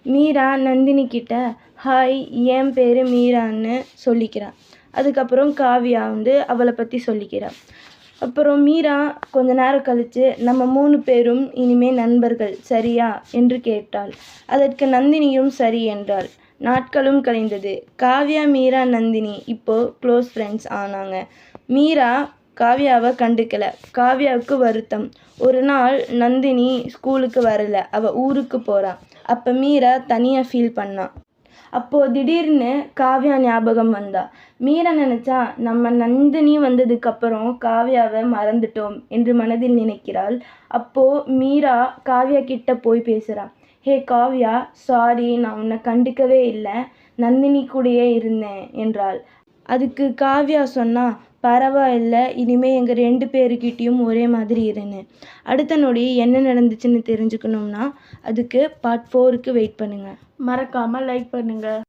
மீரா நந்தினி கிட்ட ஹாய் என் பேர் மீரான்னு சொல்லிக்கிறாள். அதுக்கப்புறம் காவியா அவளை பற்றி சொல்லிக்கிறாள். அப்புறம் மீரா கொஞ்ச நேரம் கழித்து நம்ம 3 பேரும் இனிமே நண்பர்கள் சரியா என்று கேட்டாள். அதற்கு நந்தினியும் சரி என்றாள். நாட்களும் கழிந்தது. காவியா மீரா நந்தினி இப்போ க்ளோஸ் ஃப்ரெண்ட்ஸ் ஆனாங்க. மீரா காவியாவை கண்டுக்கல. காவியாவுக்கு வருத்தம். ஒரு நாள் நந்தினி ஸ்கூலுக்கு வரல. அவள் ஊருக்கு போறா. அப்போ மீரா தனியாக ஃபீல் பண்ணா. அப்போது திடீர்னு காவியா ஞாபகம் வந்தா. மீரா நினச்சா நம்ம நந்தினி வந்ததுக்கப்புறம் காவியாவை மறந்துட்டோம் என்று மனதில் நினைக்கிறாள். அப்போது மீரா காவியா கிட்ட போய் பேசுகிறா. ஹே காவியா, சாரி, நான் உன்னை கண்டுக்கவே இல்லை, நந்தினி கூடயே இருந்தேன் என்றாள். அதுக்கு காவியா சொன்னா பரவாயில்ல, இனிமேல் எங்கள் 2 பேருக்கிட்டேயும் ஒரே மாதிரி இருன்னு. அடுத்த நொடி என்ன நடந்துச்சுன்னு தெரிஞ்சுக்கணும்னா அதுக்கு பார்ட் 4க்கு வெயிட் பண்ணுங்கள். மறக்காமல் லைக் பண்ணுங்கள்.